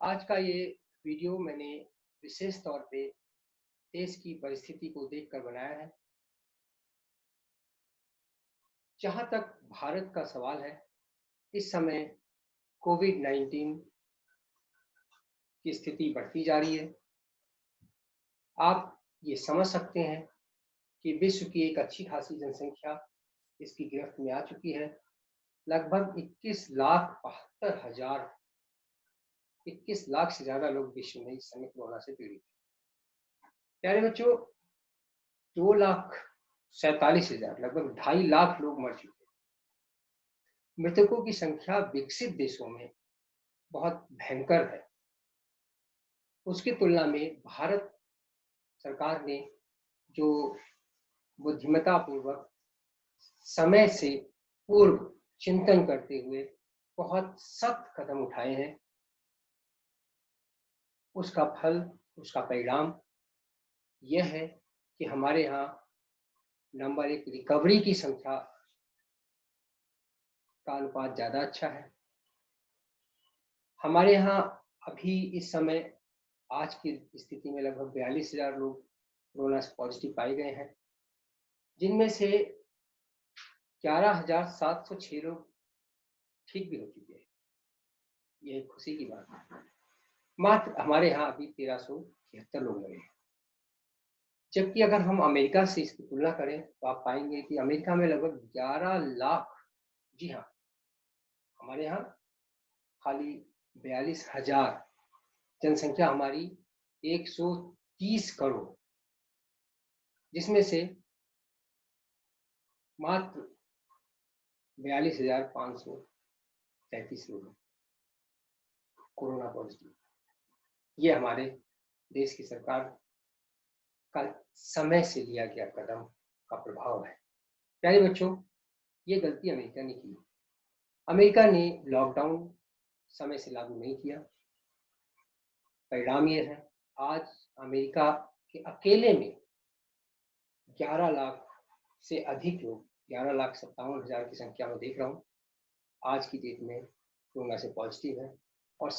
आज का ये वीडियो मैंने विशेष तौर पे देश की परिस्थिति को देखकर बनाया है। जहाँ तक भारत का सवाल है, इस समय कोविड-19 की स्थिति बढ़ती जा रही है। आप ये समझ सकते हैं कि विश्व की एक अच्छी खासी जनसंख्या इसकी गिरफ्त में आ चुकी है। लगभग 21 लाख से ज़्यादा लोग विश्व में इस समय कोरोना से पीड़ित हैं। प्यारे बच्चों, 2,47,000 लगभग 2.5 लाख लोग मर चुके हैं। मृतकों की संख्या विकसित देशों में बहुत भयंकर है। उसकी तुलना में भारत सरकार ने जो बुद्धिमत्तापूर्वक समय से पूर्व चिंतन करते हुए बहुत सख्त कदम उठाए हैं, उसका फल, उसका परिणाम यह है कि हमारे यहाँ नंबर 1 रिकवरी की संख्या का अनुपात ज़्यादा अच्छा है। हमारे यहाँ अभी इस समय आज की स्थिति में लगभग 42,000 लोग कोरोना से पॉजिटिव पाए गए हैं, जिनमें से 11,706 लोग ठीक भी हो चुके हैं। ये एक खुशी की बात है। मात्र हमारे यहाँ अभी 1,373 लोग मरे हैं। जबकि अगर हम अमेरिका से इसकी तुलना करें तो आप पाएंगे कि अमेरिका में लगभग 11 लाख, जी हाँ, हमारे यहाँ खाली 42,000, जनसंख्या हमारी 130 करोड़, जिसमें से मात्र 42,533 लोग कोरोना पॉजिटिव। ये हमारे देश की सरकार का समय से लिया गया कदम का प्रभाव है। प्यारे बच्चों, ये गलती अमेरिका ने की। अमेरिका ने लॉकडाउन समय से लागू नहीं किया। परिणाम ये है, आज अमेरिका के अकेले में 11 लाख से अधिक लोग, 11,57,000 की संख्या में देख रहा हूँ, आज की डेट में कोरोना से पॉजिटिव है और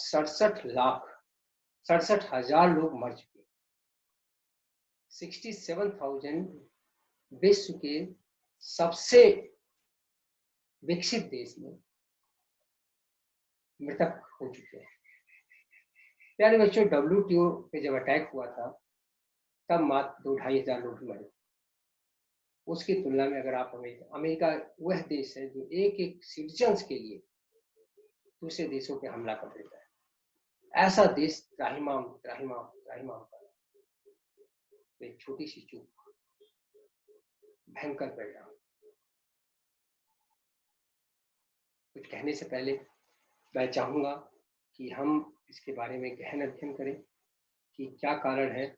67,000 लोग मर चुके हैं। 67,000 विश्व के सबसे विकसित देश में मृतक हो चुके हैं। प्यारे बच्चों, WTO पे जब अटैक हुआ था तब मात्र 2-2.5 हजार लोग मरे। उसकी तुलना में अगर आप अमेरिका वह देश है जो एक सिटीजन्स के लिए दूसरे देशों पे हमला कर देता है। ऐसा देश त्राहिमाम त्राहिमाम त्राहिमाम कर, एक छोटी सी चूक, भयंकर परिणाम। कुछ कहने से पहले मैं चाहूँगा कि हम इसके बारे में गहन अध्ययन करें कि क्या कारण है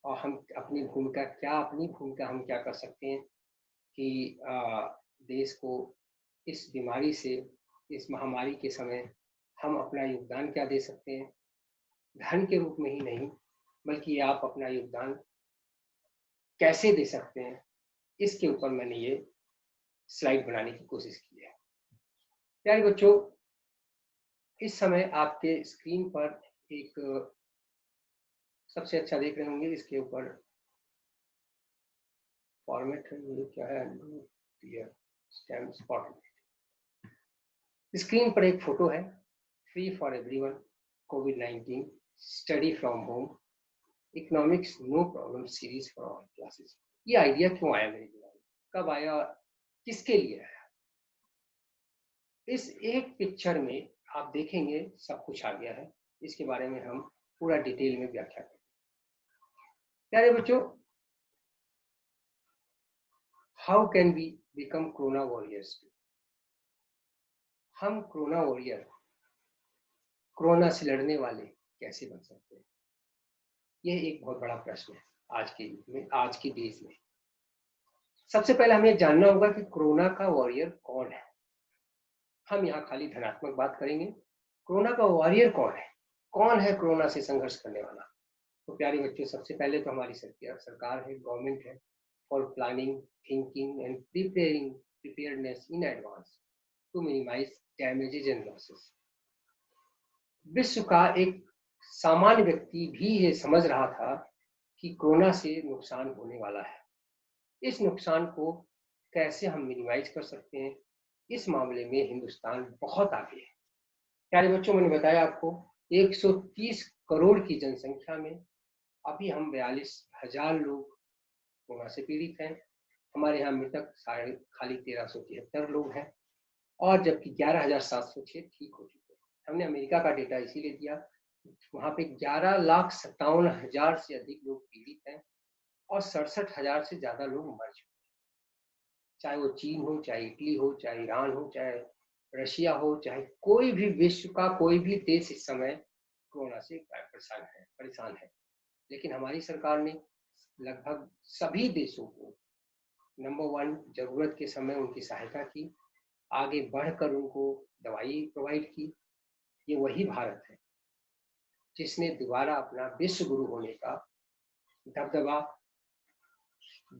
और हम अपनी भूमिका हम क्या कर सकते हैं कि देश को इस बीमारी से, इस महामारी के समय हम अपना योगदान क्या दे सकते हैं। धन के रूप में ही नहीं, बल्कि आप अपना योगदान कैसे दे सकते हैं, इसके ऊपर मैंने ये स्लाइड बनाने की कोशिश की है। प्यारे बच्चों, इस समय आपके स्क्रीन पर एक सबसे अच्छा देख रहे होंगे, इसके ऊपर फॉर्मेट है, ये क्या है, स्क्रीन पर एक फोटो है, फ्री फॉर एवरीवन, कोविड-19 study from home, economics no problem series for all classes. ये आइडिया क्यों आया मेरे दिमाग में, कब आया, किसके लिए आया? इस एक पिक्चर में आप देखेंगे सब कुछ आ गया है। इसके बारे में हम पूरा डिटेल में व्याख्या करेंगे। प्यारे बच्चों, how can we become corona warriors? हम कोरोना वॉरियर, कोरोना से लड़ने वाले कैसे बन सकते हैं? यह एक बहुत बड़ा प्रश्न है आज के युग में, आज के देश में। सबसे पहले हमें जानना होगा कि कोरोना का वॉरियर कौन है। हम यहाँ खाली धनात्मक बात करेंगे। कोरोना का वॉरियर कौन है? कौन है कोरोना से संघर्ष करने वाला? तो प्यारे बच्चों, सबसे पहले तो हमारी सरकार है, गवर्नमेंट है, for planning, thinking and preparedness in advance to minimise damages and losses. विश्व का एक सामान्य व्यक्ति भी ये समझ रहा था कि कोरोना से नुकसान होने वाला है। इस नुकसान को कैसे हम मिनिमाइज कर सकते हैं, इस मामले में हिंदुस्तान बहुत आगे है। प्यारे बच्चों, मैंने बताया आपको 130 करोड़ की जनसंख्या में अभी हम 42,000 लोग कोरोना से पीड़ित हैं। हमारे यहाँ मृतक खाली 1373 लोग हैं और जबकि 11,706 ठीक हो चुके हैं। हमने अमेरिका का डेटा इसीलिए दिया, वहाँ पे 11,57,000 से अधिक लोग पीड़ित हैं और 67,000 से ज़्यादा लोग मर चुके हैं। चाहे वो चीन हो, चाहे इटली हो, चाहे ईरान हो, चाहे रशिया हो, चाहे कोई भी विश्व का कोई भी देश इस समय कोरोना से परेशान है। लेकिन हमारी सरकार ने लगभग सभी देशों को नंबर 1 जरूरत के समय उनकी सहायता की, आगे बढ़कर उनको दवाई प्रोवाइड की। ये वही भारत है जिसने दोबारा अपना विश्व गुरु होने का दबदबा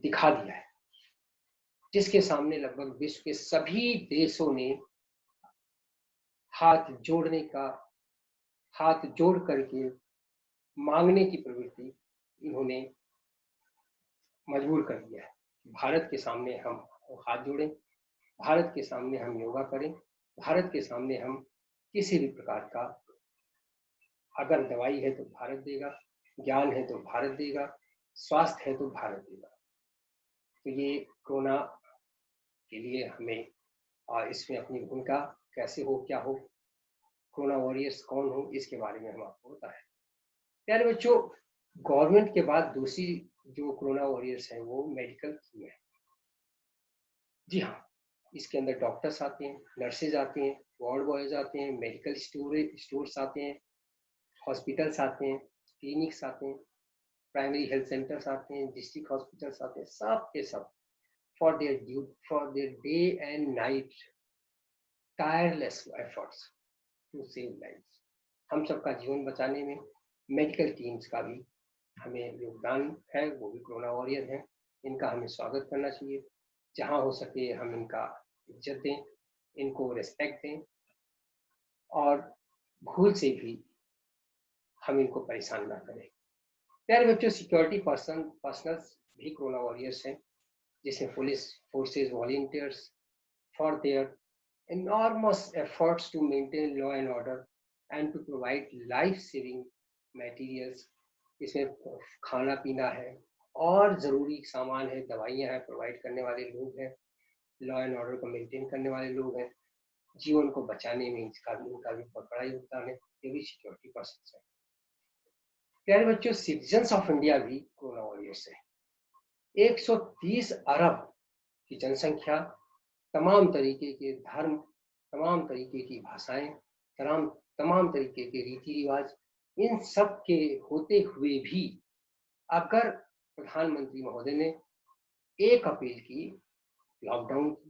दिखा दिया है, जिसके सामने लगभग विश्व के सभी देशों ने हाथ जोड़ करके मांगने की प्रवृत्ति इन्होंने मजबूर कर दिया है। भारत के सामने हम हाथ जोड़ें, भारत के सामने हम योगा करें, भारत के सामने हम किसी भी प्रकार का, अगर दवाई है तो भारत देगा, ज्ञान है तो भारत देगा, स्वास्थ्य है तो भारत देगा। तो ये कोरोना के लिए हमें इसमें अपनी भूमिका कैसे हो, क्या हो, कोरोना वॉरियर्स कौन हो, इसके बारे में हम आपको बताएं। प्यारे बच्चों, गवर्नमेंट के बाद दूसरी जो कोरोना वॉरियर्स हैं वो मेडिकल टीम है। जी हाँ, इसके अंदर डॉक्टर्स आते हैं, नर्सेज आते हैं, वार्ड बॉयज आते हैं, मेडिकल स्टोर्स आते हैं, हॉस्पिटल्स आते हैं, क्लिनिक्स आते हैं, प्राइमरी हेल्थ सेंटर्स आते हैं, डिस्ट्रिक्ट हॉस्पिटल्स आते हैं, सब के सब for their day and night tireless efforts to save lives. हम सबका जीवन बचाने में मेडिकल टीम्स का भी हमें योगदान है, वो भी कोरोना वॉरियर हैं। इनका हमें स्वागत करना चाहिए, जहाँ हो सके हम इनका इज्जत दें, इनको रिस्पेक्ट दें और भूल से भी हम इनको परेशान ना करें। प्यारे बच्चों, सिक्योरिटी पर्सनल्स भी कोरोना वॉरियर्स हैं, जिसमें police forces volunteers for their enormous efforts to maintain law and order and to provide life-saving materials। इसमें खाना पीना है और ज़रूरी सामान है, दवाइयाँ हैं, प्रोवाइड करने वाले लोग हैं, लॉ एंड ऑर्डर को मेंटेन करने वाले लोग हैं, जीवन को बचाने में इनका भी बहुत बड़ा योगदान है। ये भी सिक्योरिटी पर्सन है। प्यारे बच्चों, सिटीजन्स ऑफ इंडिया भी कोरोना वॉरियर्स है। 130 अरब की जनसंख्या, तमाम तरीके के धर्म, तमाम तरीके की भाषाएं, तमाम तरीके के रीति रिवाज, इन सब के होते हुए भी अगर प्रधानमंत्री महोदय ने एक अपील की, लॉकडाउन की,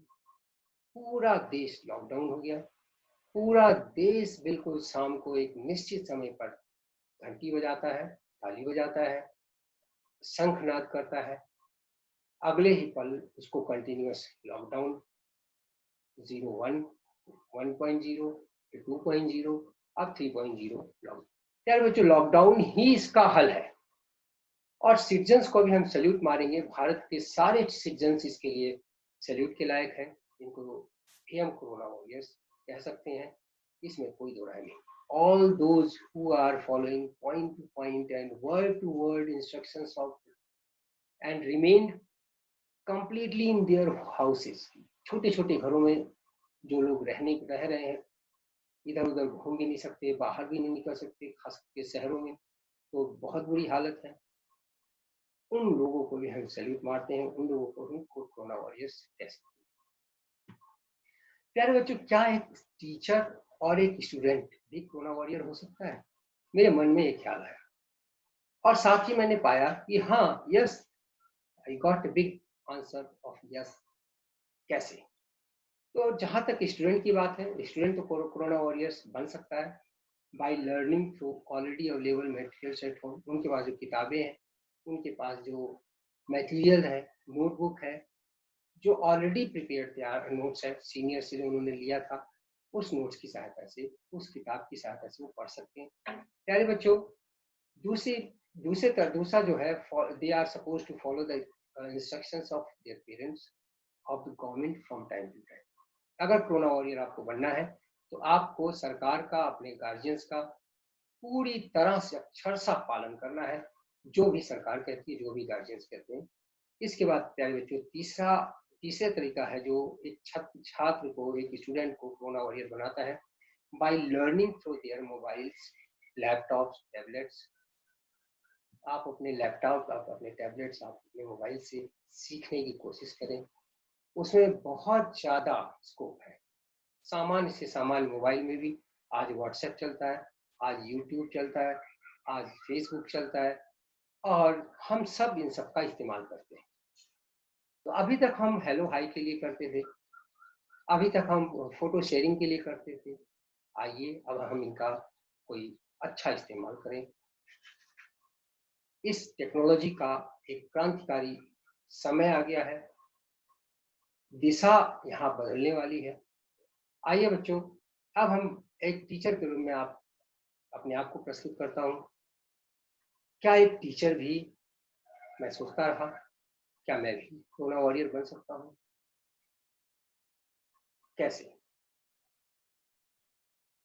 पूरा देश लॉकडाउन हो गया। पूरा देश बिल्कुल शाम को एक निश्चित समय पर घंटी बजाता है, ताली बजाता है, शंखनाद करता है, अगले ही पल उसको कंटिन्यूअस लॉकडाउन 01, 1.0, 2.0, अब 3.0 लॉकडाउन। यार बच्चों, लॉकडाउन ही इसका हल है और सिटीजन्स को भी हम सैल्यूट मारेंगे। भारत के सारे सिटीजन्स इसके लिए सैल्यूट के लायक हैं, इनको भी हम कोरोना वॉरियर्स कह सकते हैं, इसमें कोई दो राय नहीं। All those who are following point to point and word to word instructions of and remained completely in their houses। छोटे छोटे घरों में जो लोग रह रहे हैं, इधर उधर घूम भी नहीं सकते, बाहर भी नहीं निकल सकते, खास करके शहरों में तो बहुत बुरी हालत है। उन लोगों को भी हम सैल्यूट मारते हैं, उन लोगों को भी कोरोना वॉरियर्स कह सकते हैं। प्यारे बच्चों, क्या एक टीचर और एक स्टूडेंट भी कोरोना वॉरियर हो सकता है? मेरे मन में एक ख्याल आया और साथ ही मैंने पाया कि हाँ, yes, I got a big answer of yes. कैसे? तो जहाँ तक स्टूडेंट की बात है, स्टूडेंट तो कोरोना वॉरियर्स बन सकता है by learning through already available materials at home. उनके पास जो किताबें हैं, उनके पास जो मटेरियल है, नोटबुक है, जो ऑलरेडी प्रिपेयर्ड थे, नोट्स है सीनियर से जो उन्होंने लिया था, उस नोट्स की सहायता से, उस किताब की सहायता से वो पढ़ सकते हैं। प्यारे बच्चों, दूसरी दूसरा जो है, they are suppose to follow the instructions of their parents of the government from time to time. अगर कोरोना वॉरियर आपको बनना है तो आपको सरकार का, अपने गार्जियंस का पूरी तरह से अक्षरशः पालन करना है, जो भी सरकार कहती है, जो भी गार्जियंस कहते हैं। इसके बाद प्यारे बच्चों, तीसरा तरीका है जो एक छात्र को, एक स्टूडेंट को कोरोना वॉरियर बनाता है, by learning through their mobiles, laptops, tablets. आप अपने लैपटॉप, आप अपने टैबलेट्स, आप अपने मोबाइल से सीखने की कोशिश करें। उसमें बहुत ज़्यादा स्कोप है। सामान्य से सामान्य मोबाइल में भी आज व्हाट्सएप चलता है, आज यूट्यूब चलता है, आज फेसबुक चलता है, और हम सब इन सब का इस्तेमाल करते हैं। तो अभी तक हम हेलो हाई के लिए करते थे, अभी तक हम फोटो शेयरिंग के लिए करते थे। आइए अब हम इनका कोई अच्छा इस्तेमाल करें। इस टेक्नोलॉजी का एक क्रांतिकारी समय आ गया है, दिशा यहाँ बदलने वाली है। आइए बच्चों, अब हम एक टीचर के रूप में आप अपने आप को प्रस्तुत करता हूँ। क्या एक टीचर भी, मैं सोचता रहा, क्या मैं भी कोरोना वॉरियर बन सकता हूँ? कैसे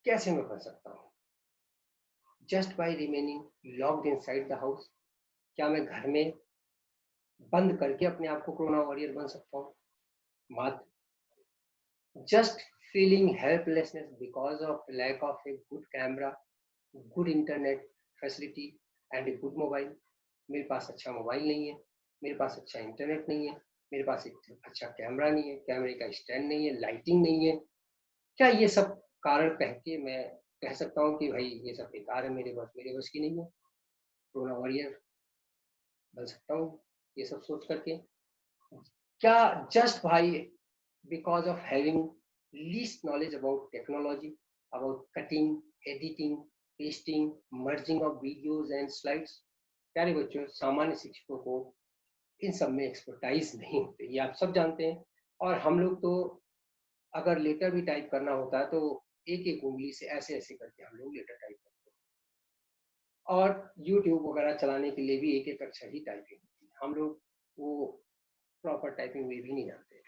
कैसे मैं बन सकता हूँ? Just by remaining locked inside the house. क्या मैं घर में बंद करके अपने आप को कोरोना वॉरियर बन सकता हूँ? मात्र just feeling helplessness because of lack of a good camera, good internet facility and a good mobile. मेरे पास अच्छा मोबाइल नहीं है, मेरे पास अच्छा इंटरनेट नहीं है, मेरे पास एक अच्छा कैमरा नहीं है, कैमरे का स्टैंड नहीं है, लाइटिंग नहीं है। क्या ये सब कारण कह के मैं कह सकता हूँ कि भाई ये सब बेकार है, मेरे बस की नहीं है, कोरोना वॉरियर बन सकता हूँ ये सब सोच करके? क्या जस्ट भाई because of having least knowledge about technology, about cutting, editing, pasting, merging of videos and slides? प्यारे बच्चों, सामान्य शिक्षकों को इन सब में एक्सपर्टाइज नहीं होती, ये आप सब जानते हैं। और हम लोग तो अगर लेटर भी टाइप करना होता है तो एक एक उंगली से ऐसे ऐसे करके हम लोग लेटर टाइप करते हैं, और यूट्यूब वगैरह चलाने के लिए भी एक एक अक्षर ही टाइपिंग होती है। हम लोग वो प्रॉपर टाइपिंग वे भी नहीं जानते हैं।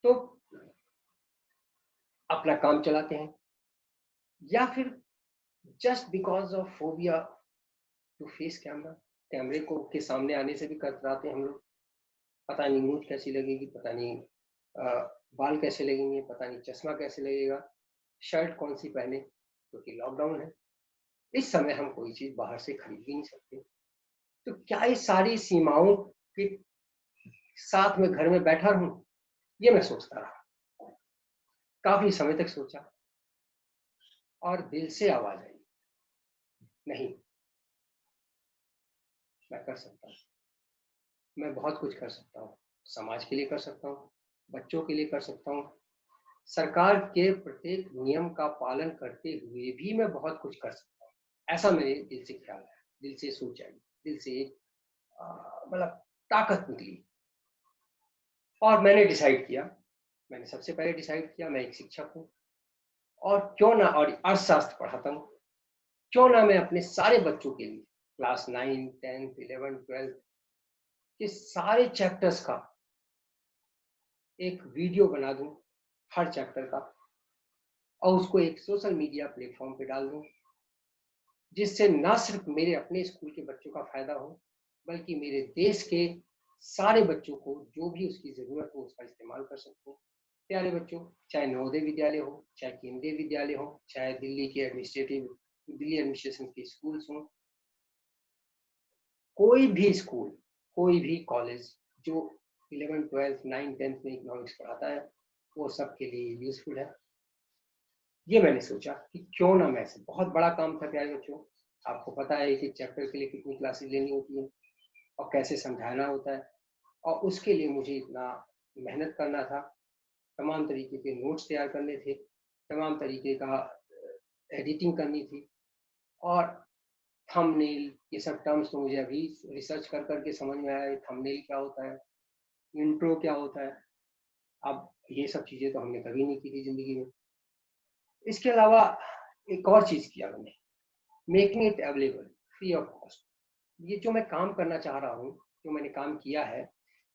तो अपना काम चलाते हैं, या फिर just because of phobia to face camera, कैमरे को के सामने आने से भी कतराते हैं हम लोग। पता नहीं मूंछ कैसी लगेगी, पता नहीं बाल कैसे लगेंगे, पता नहीं चश्मा कैसे लगेगा, शर्ट कौन सी पहने, क्योंकि लॉकडाउन है। इस समय हम कोई चीज बाहर से खरीद भी नहीं सकते। तो क्या ये सारी सीमाओं के साथ में घर में बैठा रहूं? ये मैं सोचता रहा, काफी समय तक सोचा, और दिल से आवाज आई, नहीं, मैं कर सकता हूँ, मैं बहुत कुछ कर सकता हूँ। समाज के लिए कर सकता हूँ, बच्चों के लिए कर सकता हूँ, सरकार के प्रत्येक नियम का पालन करते हुए भी मैं बहुत कुछ कर सकता हूँ। ऐसा मेरे दिल से ख्याल है, दिल से सोच आई, दिल से एक मतलब ताकत निकली, और मैंने डिसाइड किया। मैंने सबसे पहले डिसाइड किया, मैं एक शिक्षक हूँ, और क्यों ना, और अर्थशास्त्र पढ़ाता हूँ, क्यों ना मैं अपने सारे बच्चों के लिए क्लास 9, 10, 11, 12 के सारे चैप्टर्स का एक वीडियो बना दूं, हर चैप्टर का, और उसको एक सोशल मीडिया प्लेटफॉर्म पे डाल दूं, जिससे ना सिर्फ मेरे अपने स्कूल के बच्चों का फायदा हो, बल्कि मेरे देश के सारे बच्चों को जो भी उसकी जरूरत हो उसका इस्तेमाल कर सकते। प्यारे बच्चों, चाहे नवोदय विद्यालय हो, चाहे केंद्रीय विद्यालय हो, चाहे दिल्ली एडमिनिस्ट्रेशन के स्कूल्स हों, कोई भी स्कूल, कोई भी कॉलेज जो 11, 12, 9, 10 में इकोनॉमिक्स पढ़ाता है, वो सबके लिए यूजफुल है। ये मैंने सोचा कि क्यों ना मैं, से बहुत बड़ा काम था प्यारे बच्चों। आपको पता है कि चैप्टर के लिए कितनी क्लासेस लेनी होती है और कैसे समझाना होता है, और उसके लिए मुझे इतना मेहनत करना था, तमाम तरीके के नोट्स तैयार करने थे, तमाम तरीके का एडिटिंग करनी थी, और थंबनेल, ये सब टर्म्स तो मुझे अभी रिसर्च कर करके समझ में आया, थंबनेल क्या होता है, इंट्रो क्या होता है। अब ये सब चीज़ें तो हमने कभी नहीं की थी ज़िंदगी में। इसके अलावा एक और चीज़ किया मैंने, making it available free of cost. ये जो मैं काम करना चाह रहा हूँ, जो मैंने काम किया है,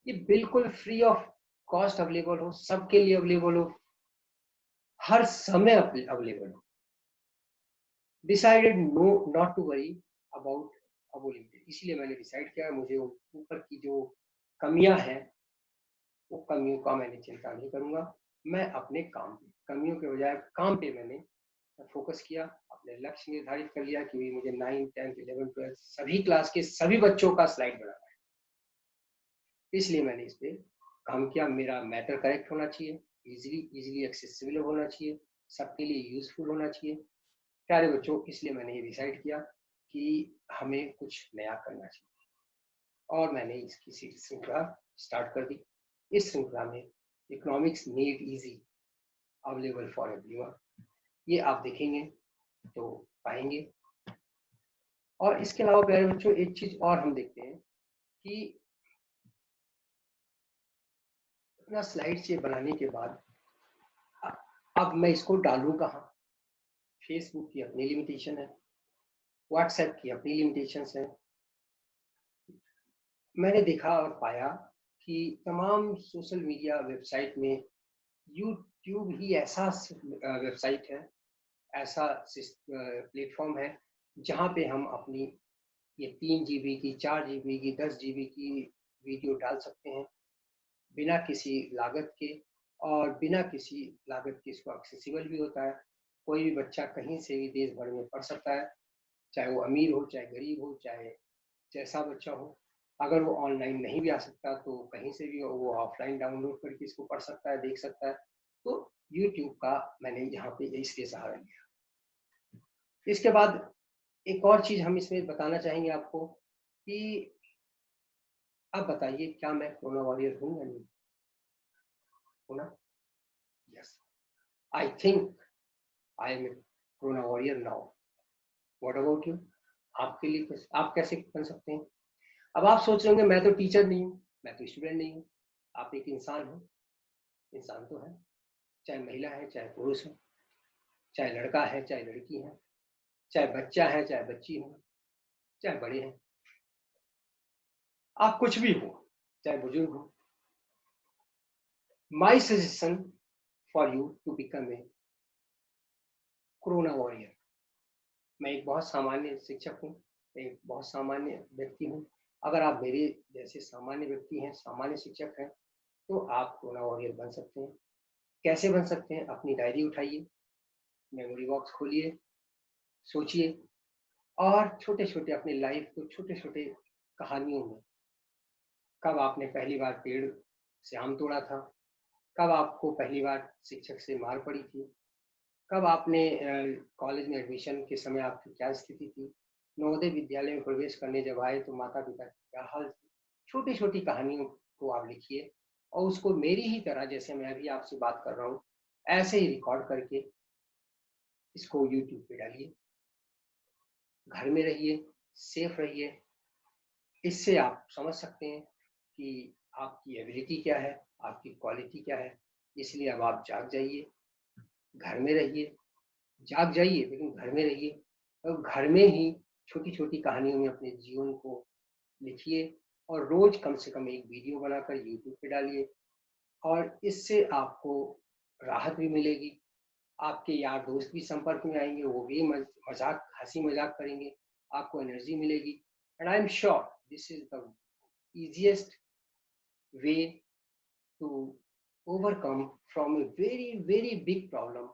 ये बिल्कुल फ्री ऑफ कॉस्ट अवेलेबल हो, सबके लिए अवेलेबल हो, हर समय अवेलेबल हो। Decided no not to worry about limited, इसलिए मैंने डिसाइड किया मुझे ऊपर की जो कमियां हैं वो कमियों का मैंने चिंता नहीं करूंगा। मैं अपने काम पे, कमियों के बजाय काम पे मैंने फोकस किया, अपने लक्ष्य निर्धारित कर लिया कि मुझे 9th 10th 11th 12th सभी क्लास के सभी बच्चों का स्लाइड बनाना है। इसलिए मैंने इस पे काम किया। मेरा मैटर करेक्ट होना चाहिए, इजीली एक्सेसिबल होना चाहिए, सबके लिए यूजफुल होना चाहिए। प्यारे बच्चों, इसलिए मैंने ये डिसाइड किया कि हमें कुछ नया करना चाहिए और मैंने इसकी श्रृंखला स्टार्ट कर दी। इस श्रृंखला में economics made easy available for everyone, ये आप देखेंगे तो पाएंगे। और इसके अलावा प्यारे बच्चों एक चीज और हम देखते हैं कि अपना स्लाइड से बनाने के बाद अब मैं इसको डालूं कहाँ। फेसबुक की अपनी लिमिटेशन है, व्हाट्सएप की अपनी लिमिटेशंस है। मैंने देखा और पाया कि तमाम सोशल मीडिया वेबसाइट में यूट्यूब ही ऐसा वेबसाइट है, ऐसा प्लेटफॉर्म है जहाँ पे हम अपनी ये 3 GB की, 4 GB की, 10 GB की वीडियो डाल सकते हैं बिना किसी लागत के, और बिना किसी लागत के इसको एक्सेसिबल भी होता है। कोई भी बच्चा कहीं से भी देश भर में पढ़ सकता है, चाहे वो अमीर हो, चाहे गरीब हो, चाहे जैसा बच्चा हो। अगर वो ऑनलाइन नहीं भी आ सकता तो कहीं से भी वो ऑफलाइन डाउनलोड करके इसको पढ़ सकता है, देख सकता है। तो यूट्यूब का मैंने यहाँ पे इसलिए सहारा लिया। इसके बाद एक और चीज हम इसमें बताना चाहेंगे आपको कि अब बताइए क्या मैं कोरोना वॉरियर हूँ या नहीं हूँ ना? Yes, I think I am corona warrior now. What about you? आपके लिए आप कैसे बन सकते हैं? अब आप सोच रहे होंगे मैं तो टीचर नहीं हूँ, मैं तो स्टूडेंट नहीं हूँ। आप एक इंसान हो, इंसान तो है, चाहे महिला है चाहे पुरुष है, चाहे लड़का है चाहे लड़की है, चाहे बच्चा है चाहे बच्ची हो, चाहे बड़े हैं, आप कुछ भी हो, चाहे बुजुर्ग हो। My suggestion for you to become a corona warrior. मैं एक बहुत सामान्य शिक्षक हूँ, एक बहुत सामान्य व्यक्ति हूँ। अगर आप मेरे जैसे सामान्य व्यक्ति हैं, सामान्य शिक्षक हैं, तो आप कोरोना वॉरियर बन सकते हैं। कैसे बन सकते हैं? अपनी डायरी उठाइए, मेमोरी बॉक्स खोलिए, सोचिए और छोटे छोटे अपने लाइफ को छोटे छोटे कहानियों में, कब आपने पहली बार पेड़ से आम तोड़ा था, कब आपको पहली बार शिक्षक से मार पड़ी थी, कब आपने कॉलेज में एडमिशन के समय आपकी क्या स्थिति थी, नवोदय विद्यालय में प्रवेश करने जब आए तो माता पिता की क्या हाल थी। छोटी छोटी कहानियों को आप लिखिए और उसको मेरी ही तरह, जैसे मैं अभी आपसे बात कर रहा हूँ, ऐसे ही रिकॉर्ड करके इसको यूट्यूब पे डालिए। घर में रहिए, सेफ रहिए। इससे आप समझ सकते हैं कि आपकी एबिलिटी क्या है, आपकी क्वालिटी क्या है। इसलिए अब आप जाग जाइए, घर में रहिए, जाग जाइए लेकिन घर में रहिए, और घर में ही छोटी छोटी कहानियों में अपने जीवन को लिखिए और रोज कम से कम एक वीडियो बनाकर यूट्यूब पे डालिए। और इससे आपको राहत भी मिलेगी, आपके यार दोस्त भी संपर्क में आएंगे, वो भी मजाक हंसी मजाक करेंगे, आपको एनर्जी मिलेगी। And I am sure this is the easiest way to overcome from a very big problem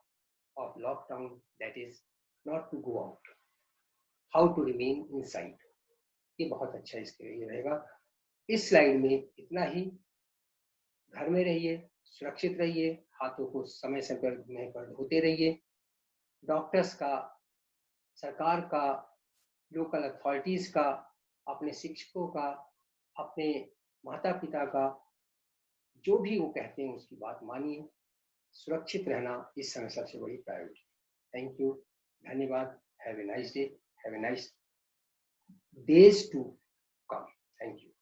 of lockdown, that is not to go out, how to remain inside। ये बहुत अच्छा इसके लिए रहेगा। इस स्लाइड में इतना ही। घर में रहिए, सुरक्षित रहिए, हाथों को समय समय पर धोते रहिए। डॉक्टर्स का, सरकार का, लोकल अथॉरिटीज का, अपने शिक्षकों का, अपने माता पिता का, जो भी वो कहते हैं उसकी बात मानिए। सुरक्षित रहना इस समय सबसे बड़ी प्रायोरिटी। थैंक यू, धन्यवाद। Have a nice day, have a nice days to come. Thank you.